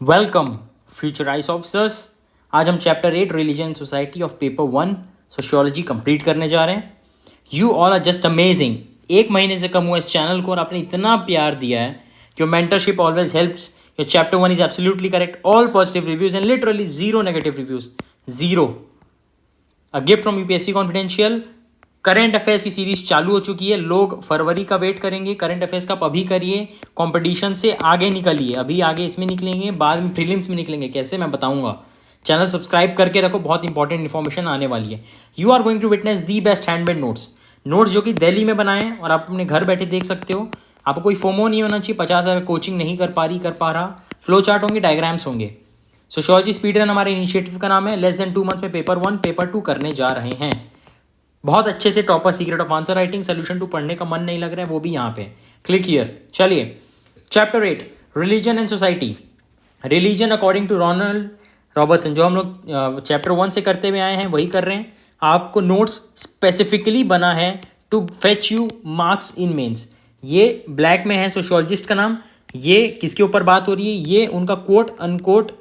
Welcome future ice officers. आज हम chapter 8 religion and society of paper 1 sociology complete करने जा रहे हैं। You all are just amazing. 1 महीने से कम हुआ इस चैनल को और आपने इतना प्यार दिया है। Your mentorship always helps. Your chapter 1 is absolutely correct. All positive reviews and literally zero negative reviews. Zero. A gift from UPSC confidential. Current affairs की सीरीज चालू हो चुकी है। लोग फरवरी का वेट करेंगे। करंट अफेयर्स का आप अभी करिए। कंपटीशन से आगे निकलिए। अभी आगे इसमें निकलेंगे, बाद में प्रीलिम्स में निकलेंगे। कैसे मैं बताऊंगा। चैनल सब्सक्राइब करके रखो, बहुत इंपॉर्टेंट इन्फॉर्मेशन आने वाली है। You are going to witness the best handmade notes जो कि दिल्ली में बनाए हैं और आप अपने घर बैठे देख सकते हो। आपको कोई फोमो नहीं होना चाहिए। 50,000 कोचिंग नहीं कर पा रहा। फ्लो चार्ट होंगे, डायग्राम्स होंगे। सोशियोलॉजी स्पीड रन हमारे इनिशिएटिव का नाम है। लेस देन 2 मंथ्स में पेपर 1 पेपर 2 करने जा रहे हैं। बहुत अच्छे से topper secret of answer writing solution 2 पढ़ने का मन नहीं लग रहा है, वो भी यहाँ पे क्लिक हियर। चलिए chapter 8 religion and society. Religion according to Ronald Robertson. जो हम लोग चैप्टर 1 से करते हुए आए हैं वही कर रहे हैं। आपको नोट्स स्पेसिफिकली बना है to fetch you marks in mains. ये ब्लैक में है सोशियोलॉजिस्ट का नाम। ये किसके ऊपर बात हो रही है, ये उनका कोट अनकोट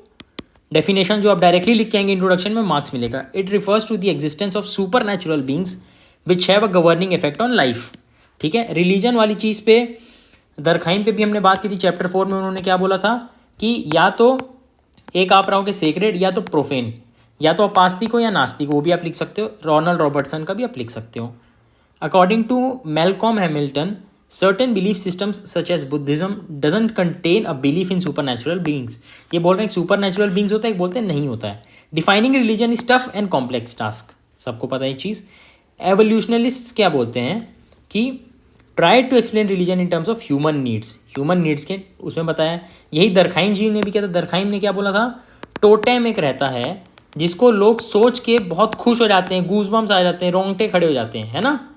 डेफिनेशन जो आप डायरेक्टली लिख के आएंगे इंट्रोडक्शन में, मार्क्स मिलेगा। It refers to the existence of supernatural beings which have a governing effect on life. ठीक है, रिलीजन वाली चीज़ पे दरखाइन पे भी हमने बात की थी। चैप्टर 4 में उन्होंने क्या बोला था कि या तो एक आप रहोगे सेक्रेड या तो प्रोफेन, या तो आप आस्तिक हो या नास्तिक हो, वो भी आप लिख सकते हो। रोनाल्ड रॉबर्टसन का भी आप लिख सकते हो। According to Malcolm Hamilton, certain belief systems such as Buddhism doesn't contain a belief in supernatural beings। ये बोल रहे हैं सुपर नेचुरल बींग्स होता है, एक बोलते हैं नहीं होता है। Defining religion is tough and complex task, सबको पता है ये चीज़। एवोल्यूशनलिस्ट क्या बोलते हैं कि try to explain religion in terms of human needs के उसमें बताया। यही दरखाइम जी ने भी किया था। दरखाइम ने क्या बोला था, टोटेम एक रहता है जिसको लोग सोच के बहुत खुश हो जाते हैं, गूजबम्स आ जाते हैं, रोंगटे खड़े हो जाते हैं, है ना।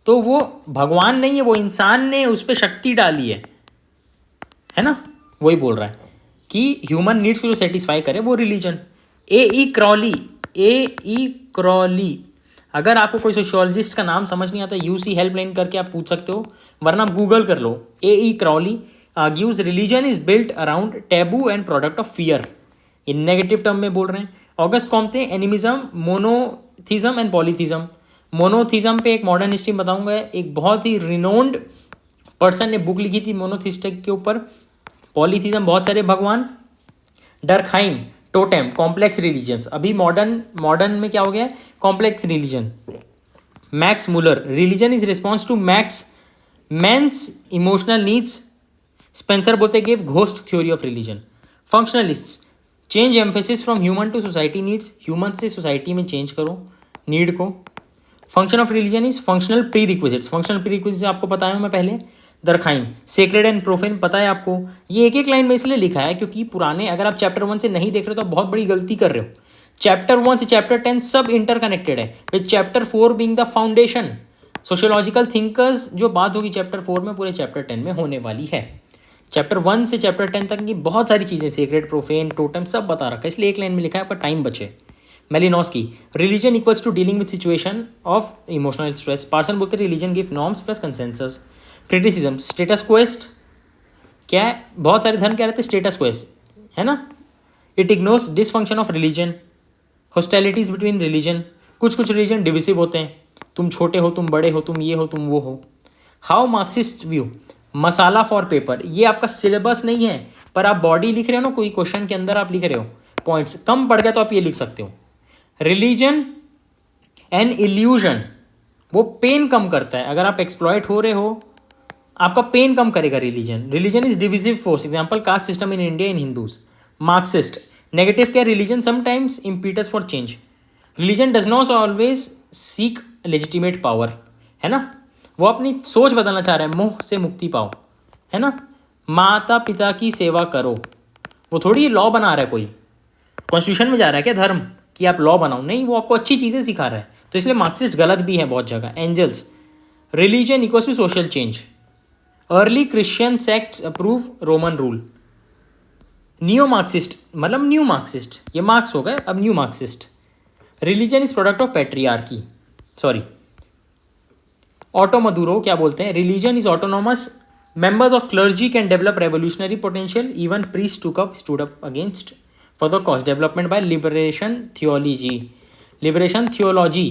तो वो भगवान नहीं है, वो इंसान ने उस पर शक्ति डाली है ना। वही बोल रहा है कि ह्यूमन नीड्स को जो सेटिस्फाई करे वो रिलीजन। ए ई क्रॉली। अगर आपको कोई सोशियोलॉजिस्ट का नाम समझ नहीं आता, यूसी हेल्पलाइन करके आप पूछ सकते हो, वरना आप गूगल कर लो। A E Crawley argues religion is built around taboo and product of fear. ये नेगेटिव टर्म में बोल रहे हैं। August Comte animism, monotheism and polytheism. Monotheism पे एक मॉडर्न हिस्ट्री बताऊंगा। एक बहुत ही रिनोन्ड पर्सन ने बुक लिखी थी मोनोथिस्टिक के ऊपर। पॉलीथिज्म बहुत सारे भगवान। Durkheim totem complex religions. अभी मॉडर्न में क्या हो गया है, complex religion. Max Muller religion is response to man's emotional needs. Spencer बोलते give ghost theory of religion. Functionalists change emphasis from human to society needs. Human से society में change करो नीड को। Function of religion is functional prerequisites. Functional prerequisites आपको बताया मैं पहले। दरखाइन sacred and profane पता है आपको। ये एक एक लाइन में इसलिए लिखा है क्योंकि पुराने, अगर आप चैप्टर 1 से नहीं देख रहे हो तो आप बहुत बड़ी गलती कर रहे हो। चैप्टर 1 से चैप्टर 10 सब इंटरकनेक्टेड है, with chapter 4 being the foundation. Sociological thinkers जो बात होगी चैप्टर 4 में, पूरे चैप्टर 10 में होने वाली है। चैप्टर 1 से चैप्टर 10 तक की बहुत सारी चीज़ें, सेक्रेड, प्रोफेन, टोटम सब बता रखा है, इसलिए एक लाइन में लिखा है, आपका टाइम बचे। Malinowski religion equals to dealing with situation of emotional stress. Parson बोलते हैं religion give norms plus consensus. Criticism status quest क्या है, बहुत सारे धर्म क्या रहते हैं स्टेटस क्वेस्ट, है ना। It ignores dysfunction of religion. Hostilities between religion. कुछ रिलीजन डिविसिव होते हैं, तुम छोटे हो, तुम बड़े हो, तुम ये हो, तुम वो हो। How Marxist view masala for paper. ये आपका सिलेबस नहीं है, पर आप बॉडी लिख रहे हो ना, कोई क्वेश्चन के अंदर आप लिख रहे हो, पॉइंट्स कम पड़ गया तो आप ये लिख सकते हो। रिलीजन एंड इल्यूजन, वो पेन कम करता है। अगर आप एक्सप्लॉइट हो रहे हो, आपका पेन कम करेगा religion is divisive force. Example caste system in India in Hindus. Marxist negative क्या, religion sometimes impetus for change. Religion does not always seek legitimate power, है ना। वो अपनी सोच बदलना चाह रहा है, मोह से मुक्ति पाओ, है ना। माता पिता की सेवा करो, वो थोड़ी लॉ बना रहा है, कोई कॉन्स्टिट्यूशन में जा रहा है क्या धर्म कि आप लॉ बनाओ, नहीं, वो आपको अच्छी चीज़ें सिखा रहा है। तो इसलिए मार्क्सिस्ट गलत भी है बहुत जगह। Engels religion equals to social change. Early Christian sects approve Roman rule. Neo Marxist मतलब न्यू मार्क्सिस्ट, ये मार्क्स हो गए, अब new Marxist. Religion is product of patriarchy. Sorry, Otto Maduro क्या बोलते हैं, religion is autonomous Members of clergy can develop revolutionary potential. Even priests stood up against for the cause. Development by liberation theology. Liberation theology,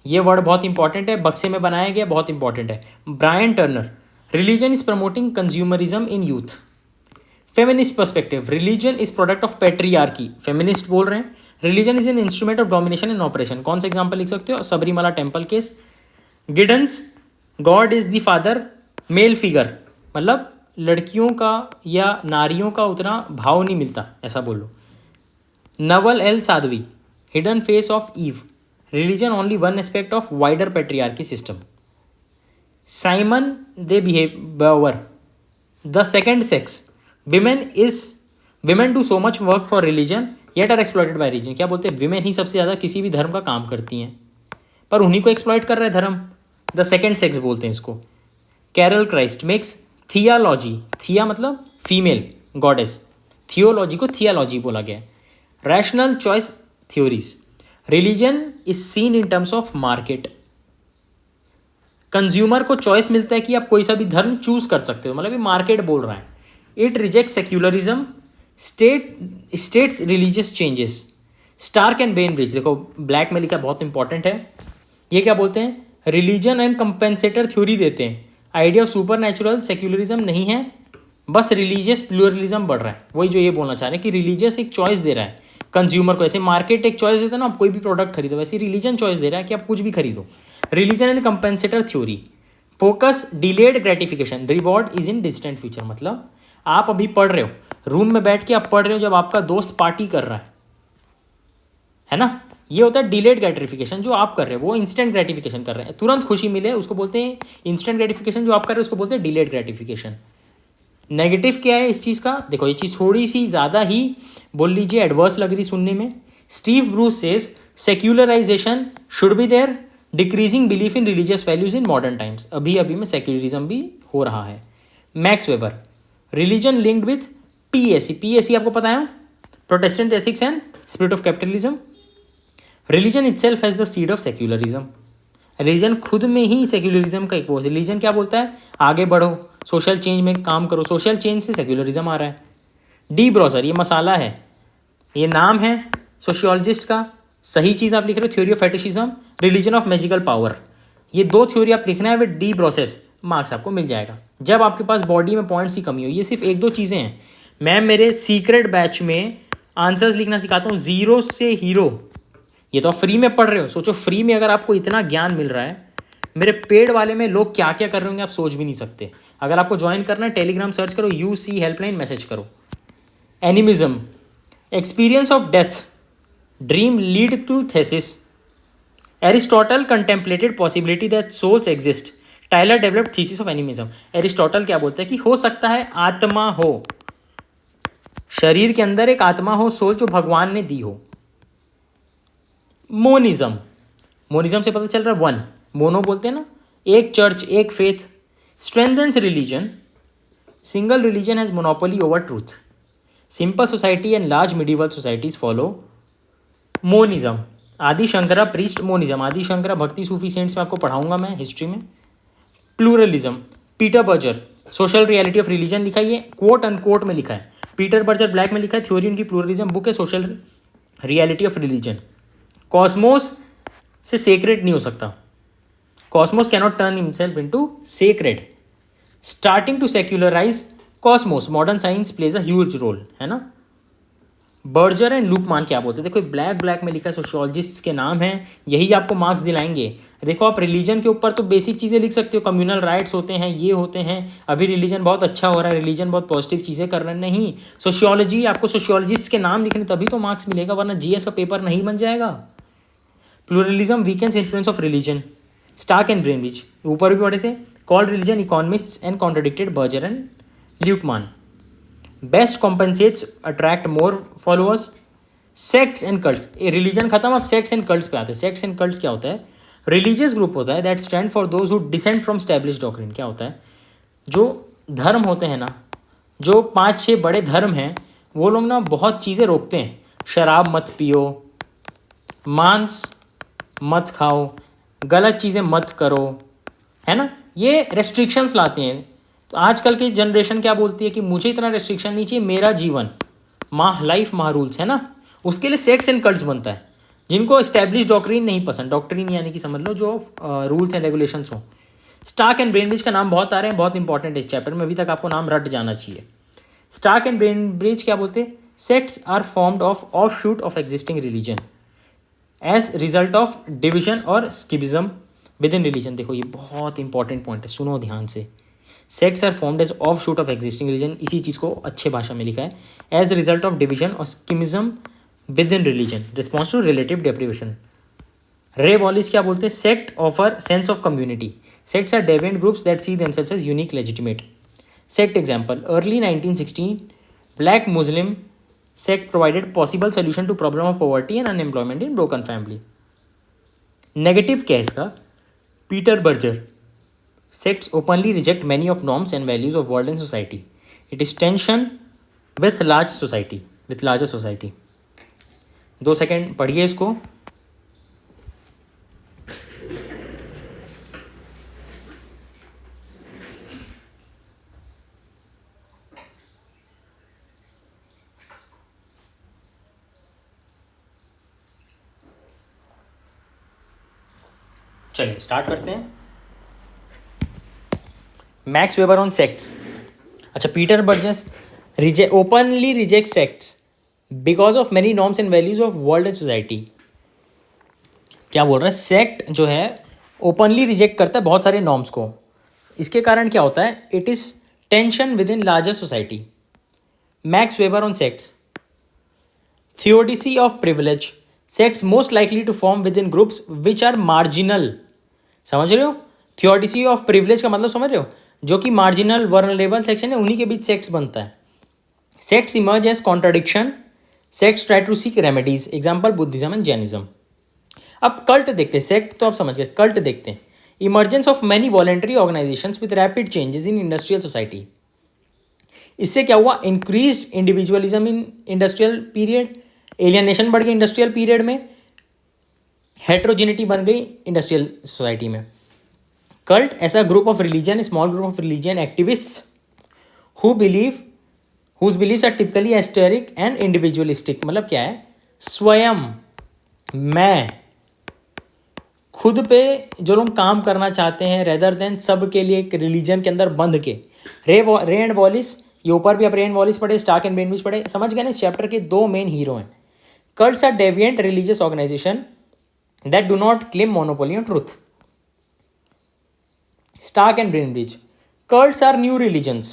ये word बहुत important है, बक्से में बनाया गया, बहुत इंपॉर्टेंट है. Brian Turner. Religion is promoting consumerism in youth. Feminist perspective. Religion is product of patriarchy. Feminist बोल रहे हैं religion is an instrument of domination and operation. कौन सा एग्जाम्पल लिख सकते हो? Sabarimala temple case. Giddens. God is the father. Male figure, मतलब लड़कियों का या नारियों का उतना भाव नहीं मिलता, ऐसा बोलो. Nawal El Saadawi. Hidden face of Eve. Religion only one aspect of wider patriarchy system. Simone de Beauvoir. The second sex. Women do so much work for religion yet are exploited by religion. क्या बोलते हैं? Women ही सबसे ज़्यादा किसी भी धर्म का काम करती हैं, पर उन्हीं को एक्सप्लॉइट कर रहा है धर्म. द सेकेंड सेक्स बोलते हैं इसको. Carol Christ makes thealogy. Thea मतलब फीमेल गॉडेस, थियोलॉजी को थियालॉजी बोला गया है. Rational choice theories. Religion is seen in terms of market. Consumer को चॉइस मिलता है कि आप कोई सा भी धर्म चूज कर सकते हो, मतलब ये मार्केट बोल रहा है. It reject secularism. States religious changes. Stark and Bainbridge. देखो ब्लैक में लिखा, बहुत इंपॉर्टेंट है. ये क्या बोलते हैं? रिलीजन एंड कंपेंसेटर थ्योरी देते हैं. Idea of super natural secularism नहीं है, बस रिलीजियस प्लूरलिज्म बढ़ रहा है. वही जो ये बोलना चाह रहे हैं कि रिलीजियस एक चॉइस दे रहा है कंज्यूमर को. ऐसे मार्केट एक चॉइस देता है ना, आप कोई भी प्रोडक्ट खरीदो, वैसे रिलीजन चॉइस दे रहा है कि आप कुछ भी खरीदो. Religion and compensator theory. Focus delayed gratification. Reward is in distant future. मतलब आप अभी पढ़ रहे हो, रूम में बैठ के आप पढ़ रहे हो, जब आपका दोस्त पार्टी कर रहा है ना, ये होता है डिलेड ग्रेटिफिकेशन. जो आप कर रहे हो वो इंस्टेंट ग्रेटिफिकेशन कर रहे हैं, तुरंत खुशी मिले उसको बोलते हैं इंस्टेंट ग्रेटिफिकेशन. जो आप कर रहे हो उसको बोलते हैं डिलेड ग्रेटिफिकेशन. नेगेटिव क्या है इस चीज़ का? देखो ये चीज़ थोड़ी सी ज़्यादा ही बोल लीजिए एडवर्स लग रही सुनने में. Steve Bruce says secularisation should be there. Decreasing belief in religious values in modern times. अभी अभी में सेक्युलरिज्म भी हो रहा है. Max Weber. Religion linked with PSC. PSC आपको पता है, Protestant ethics and spirit of capitalism. Religion itself has the seed of secularism. Religion खुद में ही सेक्युलरिज्म का एक वो. रिलीजन क्या बोलता है? आगे बढ़ो, सोशल चेंज में काम करो. सोशल चेंज से सेक्युलरिज्म आ रहा है. डी ब्रॉसर, ये मसाला है, ये नाम है सोशियोलॉजिस्ट का. सही चीज़ आप लिख रहे हो. Theory of fetishism, religion of magical power. ये दो थ्योरी आप लिखना है विद डी ब्रॉसेस, मार्क्स आपको मिल जाएगा. जब आपके पास बॉडी में पॉइंट्स की कमी हो. ये सिर्फ एक दो चीज़ें हैं. मैं मेरे सीक्रेट बैच में आंसर्स लिखना सिखाता हूँ, जीरो से हीरो. ये तो आप फ्री में पढ़ रहे हो. सोचो फ्री में अगर आपको इतना ज्ञान मिल रहा है, मेरे पेड वाले में लोग क्या क्या कर रहे होंगे आप सोच भी नहीं सकते. अगर आपको ज्वाइन करना है, टेलीग्राम सर्च करो, UC हेल्पलाइन, मैसेज करो. Animism. Experience of death dream lead to thesis. Aristotle contemplated possibility that souls exist. Tylor developed thesis of animism. Aristotle क्या बोलते हैं कि हो सकता है आत्मा हो, शरीर के अंदर एक आत्मा हो, सोल जो भगवान ने दी हो. मोनिज्म. मोनिज्म से पता चल रहा है वन. मोनो बोलते हैं ना, एक चर्च, एक faith. Strengthens religion. Single religion has monopoly over truth. Simple society and large medieval societies follow monism. आदि शंकरा प्रीस्ट मोनिज्म. आदि शंकरा भक्ति सूफी सेंट्स में आपको पढ़ाऊंगा मैं हिस्ट्री में. Pluralism. Peter Berger. Social reality of religion लिखा, ये कोट अनकोट में लिखा है. पीटर बर्जर ब्लैक में लिखा है. थ्योरी उनकी प्लूरलिज्म बुक है. Social reality of religion. Cosmos से सेक्रेट नहीं हो सकता. Cosmos cannot turn himself into sacred. Starting to secularize cosmos. Modern science plays a huge role, है ना. बर्जर एंड लुकमान क्या बोलते हैं? देखो ब्लैक में लिखा है, सोशियोलॉजिस्ट के नाम हैं, यही आपको मार्क्स दिलाएंगे. देखो आप रिलीजन के ऊपर तो बेसिक चीज़ें लिख सकते हो, कम्युनल राइट्स होते हैं, ये होते हैं. अभी रिलीजन बहुत अच्छा हो रहा है, रिलीजन बहुत पॉजिटिव चीज़ें कर रहे हैं. नहीं, सोशियोलॉजी आपको सोशियोलॉजिस्ट के नाम लिखने तभी तो मार्क्स मिलेगा, वरना GS का पेपर नहीं बन जाएगा. Pluralism weakens influence of religion. Stark and Bainbridge ऊपर भी पढ़े थे. Called religion economists and contradicted Berger and Luckmann. Best compensates attract more followers. Sects and cults. Religion खत्म, अब सेक्ट्स एंड कल्ट्स पे आते हैं. सेक्ट्स एंड कल्ट्स क्या होता है? रिलीजियस ग्रुप होता है that stand for those who descend from established doctrine. क्या होता है? जो धर्म होते हैं ना, जो 5-6 बड़े धर्म हैं, वो लोग ना बहुत चीज़ें रोकते हैं. शराब मत पियो, मांस मत खाओ, गलत चीज़ें मत करो, है ना. ये रेस्ट्रिक्शंस लाते हैं. तो आजकल की जनरेशन क्या बोलती है कि मुझे इतना रेस्ट्रिक्शन नहीं चाहिए, मेरा जीवन माह लाइफ माह रूल्स है ना, उसके लिए सेक्ट्स एंड कल्ट्स बनता है। जिनको इस्टेब्लिश डॉक्ट्रिन नहीं पसंद, डॉक्ट्रिन यानी कि समझ लो जो रूल्स एंड रेगुलेशंस हो। स्टार्क एंड ब्रेनब्रिज का नाम बहुत आ रहे हैं, बहुत इंपॉर्टेंट है इस चैप्टर में, अभी तक आपको नाम रट जाना चाहिए। स्टार्क एंड ब्रेनब्रिज क्या बोलते हैं? Sects are formed of shoot of existing religion as result of division और स्किबिज्म विद इन रिलीजन। देखो ये बहुत इंपॉर्टेंट पॉइंट है, सुनो ध्यान से। Sects are formed as of shoot of existing religion, इसी चीज़ को अच्छे भाषा में लिखा है, एज रिजल्ट ऑफ डिविजन और schism within religion, response to relative deprivation. Roy Wallis क्या बोलते हैं? Sect offer sense of community. Sects are deviant groups that see themselves as unique legitimate. Sect example, early 1916 black Muslim sect provided possible solution to problem of poverty and unemployment in broken family. Negative क्या है इसका? Peter Berger, sects openly reject many of norms and values of world and society. It is tension with larger society. 2 second पढ़िए इसको। चलिए start करते हैं। Max Weber on sects. अच्छा, Peter Berger's openly reject sects because of many norms and values of world and society. क्या बोल रहा है? सेक्ट जो है ओपनली रिजेक्ट करता है बहुत सारे नॉर्म्स को। इसके कारण क्या होता है? It is tension within larger society. Max Weber on sects. Theodicy of privilege. Sects most likely to form within groups which are marginal. समझ रहे हो? थियोडिसी ऑफ प्रिविलेज का मतलब समझ रहे हो? जो कि मार्जिनल वर्नरेबल सेक्शन है, उन्हीं के बीच सेक्ट्स बनता है। Sects emerge as contradiction. Sects try to seek remedies. Example Buddhism and Jainism. अब कल्ट देखते हैं। सेक्ट तो आप समझ गए, कल्ट देखते हैं। Emergence of many voluntary organisations with rapid changes in industrial society. इससे क्या हुआ? Increased individualism in industrial period. Alienation बढ़ गई इंडस्ट्रियल पीरियड में। हेट्रोजिनिटी बन गई इंडस्ट्रियल सोसाइटी में। कल्ट ऐसा group of religion, small group of religion activists whose beliefs are typically esoteric and individualistic। मतलब क्या है? स्वयं मैं खुद पे जो लोग काम करना चाहते हैं रेदर देन सब के लिए एक रिलीजन के अंदर बंध के। रे एंड वॉलिस, ये ऊपर भी आप रे एंड वॉलिस पढ़े, स्टार्क एंड ब्रेनब्रिज पढ़े, समझ गए ना? इस चैप्टर के 2 मेन हीरो हैं। Cults are deviant religious organisation that do not claim monopoly on truth. Stark and Bainbridge. Cults are new religions.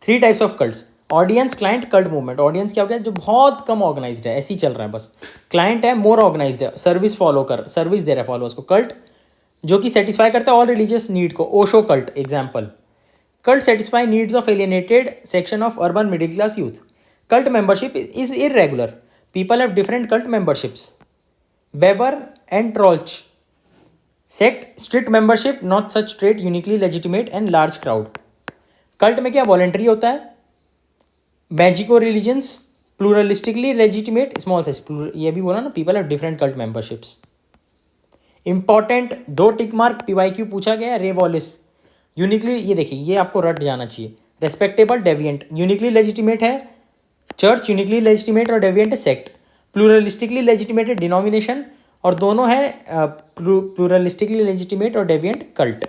3 types of cults. Audience, client, cult movement. Audience क्या हो गया? जो बहुत कम ऑर्गेनाइज्ड है, ऐसे ही चल रहा है बस। क्लाइंट है, मोर ऑर्गेनाइज्ड है, सर्विस दे रहा है फॉलोअर्स को। कल्ट जो कि सेटिस्फाई करता है ऑल रिलीजियस नीड को। Osho cult example. Cult satisfy needs of alienated section of urban middle class youth. Cult membership is irregular. People have different cult memberships. Weber and Troeltsch. Sect, strict membership, not such trait, uniquely legitimate and large crowd. Cult में क्या? Voluntary होता है। Magico religions, प्लूरलिस्टिकली legitimate, small size. ये भी बोला ना, people have different cult memberships. Important 2 tick mark PYQ पूछा गया है। रे वॉलिस यूनिकली, ये देखिए, ये आपको रट जाना चाहिए। Respectable, deviant. यूनिकली लेजिटिमेट है चर्च, यूनिकली लेजिटिमेट और डेविएंट है सेक्ट। प्लूरलिस्टिकली लेजिटिमेटेड डिनोमिनेशन, और दोनों है प्लूरलिस्टिकली लेजिटिमेट और deviant cult.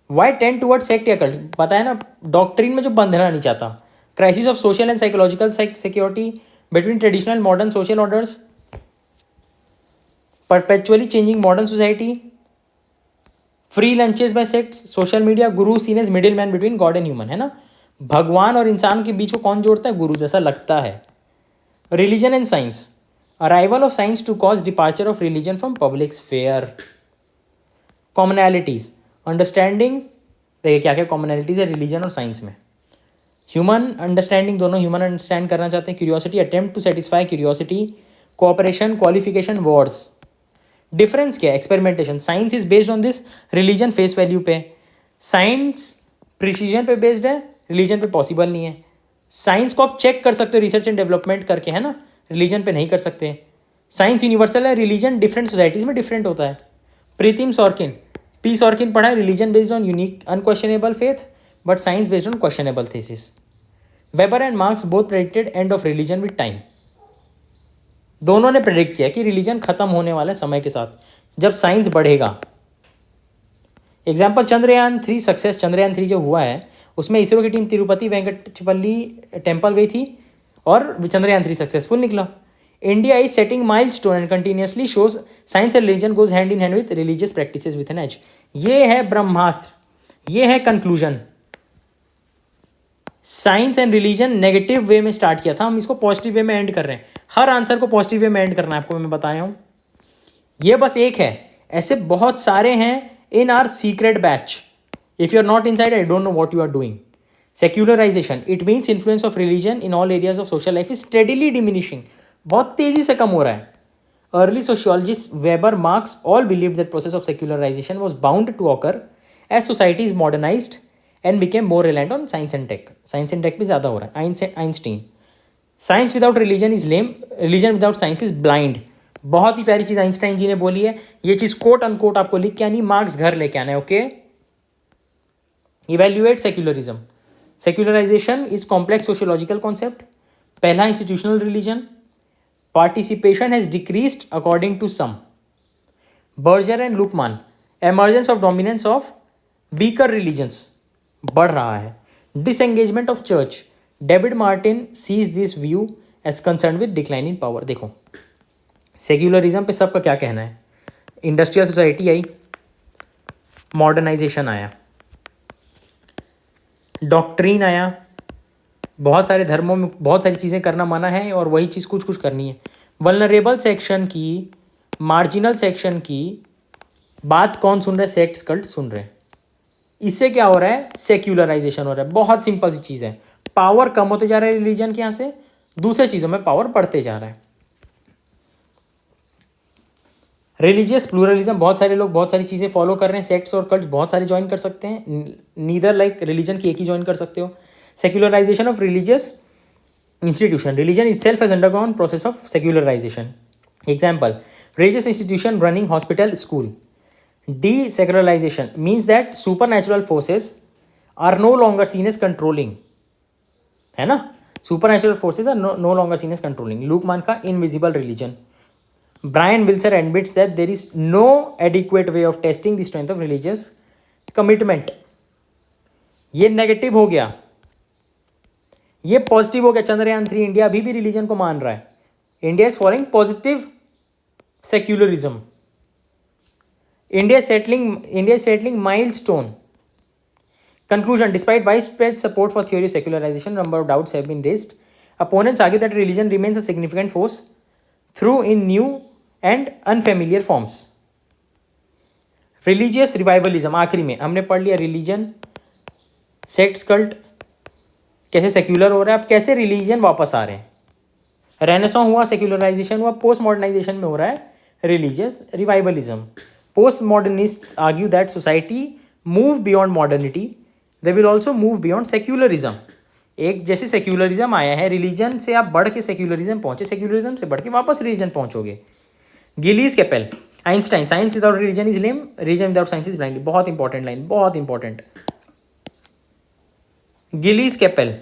Why tend toward sect या कल्ट? पता है ना, डॉक्ट्रिन में जो बंधना नहीं चाहता। Crisis of social and psychological security between traditional modern social orders. Perpetually changing modern society. Free lunches by sects. Social media. Guru seen as middle man between God and human. है ना, भगवान और इंसान के बीच को कौन जोड़ता है? गुरु, जैसा लगता है। Religion and science. Arrival of science to cause departure of religion from public sphere. Commonalities. Understanding. देखिए क्या क्या कॉमनैलिटीज है रिलीजन और साइंस में। ह्यूमन अंडरस्टैंडिंग, दोनों ह्यूमन अंडरस्टैंड करना चाहते हैं। Curiosity, attempt to satisfy curiosity. Cooperation, qualification, wars. Difference क्या है? Experimentation. Science is based on this, religion face value पे। साइंस प्रिसीजन पे बेस्ड है, रिलीजन पे पॉसिबल नहीं है। साइंस को आप चेक कर सकते हो रिसर्च एंड डेवलपमेंट करके, है ना, रिलीजन पे नहीं कर सकते। साइंस यूनिवर्सल है, रिलीजन डिफरेंट सोसाइटीज़ में डिफरेंट होता है। प्रीतिम सॉर्किन, पी सॉर्किन पढ़ा है religion based on unique unquestionable faith but science based on questionable thesis. Weber and marks both predicted end of religion with time. दोनों ने predict किया कि रिलीजन खत्म होने वाला है समय के साथ जब साइंस बढ़ेगा। Example Chandrayaan 3 success. चंद्रयान 3 जो हुआ है उसमें इसरो की टीम तिरुपति वेंकटचपल्ली टेम्पल गई थी और चंद्रयान 3 सक्सेसफुल निकला। India is setting milestone and continuously shows science and religion goes hand in hand with religious practices with an age. ये है ब्रह्मास्त्र, ये है conclusion. Science and religion negative way में स्टार्ट किया था, हम इसको पॉजिटिव वे में एंड कर रहे हैं। हर आंसर को पॉजिटिव वे में एंड करना है आपको, मैं बताया हूँ। ये बस एक है, ऐसे बहुत सारे हैं in our secret batch. If you are not inside, I don't know what you are doing. Secularization, it means influence of religion in all areas of social life is steadily diminishing. बहुत तेजी से कम हो रहा है। Early sociologist Weber Marx all believed that process of secularization was bound to occur as society is modernized and became more reliant on science and tech. Science and tech भी ज़्यादा हो रहा है। Einstein, science without religion is lame, religion without science is blind. बहुत ही प्यारी चीज़ Einstein जी ने बोली है। ये चीज़ कोट अनकोट आपको लिख के आनी, मार्क्स घर लेके आना है। Okay, evaluate secularism. Secularization is complex sociological concept. पहला, institutional religion. Participation has decreased according to some. Berger and Luckmann, emergence of dominance of weaker religions बढ़ रहा है। Disengagement of church, David Martin sees this view as concern with decline in power. देखो secularism पे सबका क्या कहना है। Industrial society आई, मॉडर्नाइजेशन आया, डॉक्ट्रीन आया, बहुत सारे धर्मों में बहुत सारी चीज़ें करना मना है और वही चीज़ कुछ कुछ करनी है। वल्नरेबल सेक्शन की, मार्जिनल सेक्शन की बात कौन सुन रहा है? सेक्ट्स, कल्ट सुन रहे हैं। इससे क्या हो रहा है? सेक्युलराइजेशन हो रहा है। बहुत सिंपल सी चीज़ है, पावर कम होते जा रहा है रिलीजन के यहाँ से, दूसरे चीज़ों में पावर बढ़ते जा रहा है। रिलीजियस प्लूरलिज्म, बहुत सारे लोग बहुत सारी चीज़ें फॉलो कर रहे हैं। सेक्ट्स और कल्ट्स बहुत सारे ज्वाइन कर सकते हैं, नीदर लाइक रिलीजन की एक ही ज्वाइन कर सकते हो। Secularisation of religious institution, religion itself has undergone process of secularisation. Example, religious institution running hospital, school. Deseculariization means that supernatural forces are no longer seen as controlling, है ना? Supernatural forces are no longer seen as controlling. Lukman का invisible religion. Brian Wilson admits that there is no adequate way of testing the strength of religious commitment. ये negative हो गया, ये positive हो गया। Chandrayaan 3, India अभी भी रिलीजन को मान रहा है। India is following positive secularism. India is settling milestone. Conclusion, despite widespread support for theory of secularization, a number of doubts have been raised. Opponents argue that religion remains a significant force through in new and unfamiliar forms. Religious revivalism, आखिरी में हमने पढ़ लिया religion, sects, cult कैसे secular हो रहा है, अब कैसे रिलीजन वापस आ रहे हैं। रेनेसां हुआ, सेक्युलराइजेशन हुआ, पोस्ट मॉडर्नाइजेशन में हो रहा है religious revivalism. Postmodernists argue that society move beyond modernity, they will also move beyond secularism. एक जैसे सेक्युलरिज्म आया है, रिलीजन से आप बढ़ के सेक्युलरिज्म पहुंचे, सेक्युलरिज्म से बढ़ के वापस रिलीजन पहुंचोगे। Gilles Kepel, Einstein, science without religion is lame, religion without science is blind. बहुत इंपॉर्टेंट लाइन, बहुत important. Gilles Kepel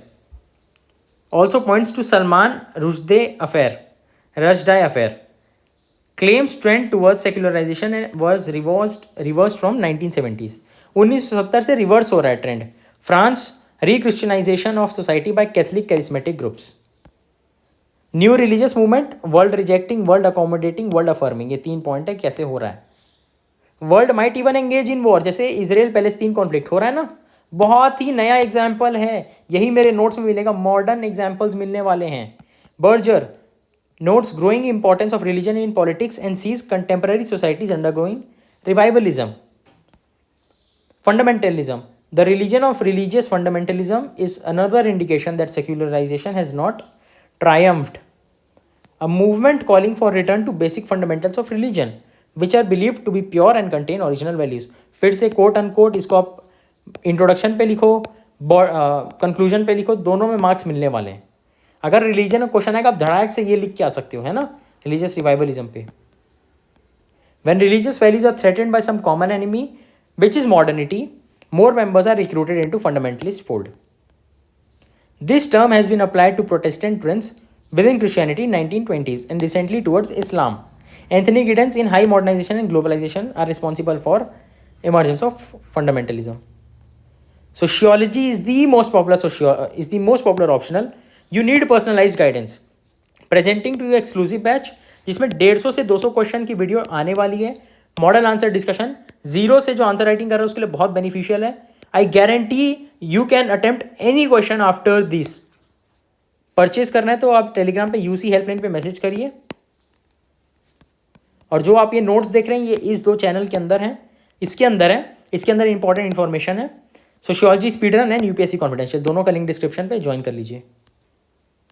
also points to Salman Rushdie affair, claims trend towards secularization was reversed from 1970s. 1970 से reverse हो रहा है trend. France, rechristianization of society by Catholic charismatic groups. New religious movement, world rejecting, world accommodating, world affirming. ये 3 point है, कैसे हो रहा है। World might even engage in war, जैसे इजराइल पैलेस्तीन कॉन्फ्लिक्ट हो रहा है ना, बहुत ही नया एग्जाम्पल है। यही मेरे नोट्स में मिलेगा, मॉडर्न एग्जाम्पल्स मिलने वाले हैं। Berger notes growing importance of religion in politics and sees contemporary societies undergoing revivalism. Fundamentalism, the religion of religious fundamentalism is another indication that secularization has not triumphed. A movement calling for return to basic fundamentals of religion, which are believed to be pure and contain original values. फिर से quote unquote इसको आप introduction पे लिखो, conclusion पे लिखो, दोनों में मार्क्स मिलने वाले हैं। अगर रिलीजन का क्वेश्चन आएगा आप धड़ाक से ये लिख के आ सकते हो, है ना, रिलीजियस रिवाइवलिज्म पे। When religious values are threatened by some common enemy, which is modernity, more members are recruited into fundamentalist fold. This term has been applied to Protestant trends within Christianity in 1920s and recently towards Islam. Anthony Giddens in High Modernization and Globalization are responsible for emergence of fundamentalism. Sociology is the most popular optional. You need personalized guidance. Presenting to you exclusive batch जिसमें 150 से 200 question की video आने वाली है. Model answer discussion, zero से जो answer writing कर रहा है उसके लिए बहुत बेनिफिशियल है. I guarantee you can attempt any question after this. Purchase करना है तो आप टेलीग्राम पे यूसी हेल्पलाइन पे मैसेज करिए. और जो आप ये नोट्स देख रहे हैं ये इस 2 चैनल के अंदर हैं. इसके अंदर इंपॉर्टेंट इन्फॉर्मेशन है. Sociology speed run and UPSC confidential दोनों का लिंक डिस्क्रिप्शन पे ज्वाइन कर लीजिए.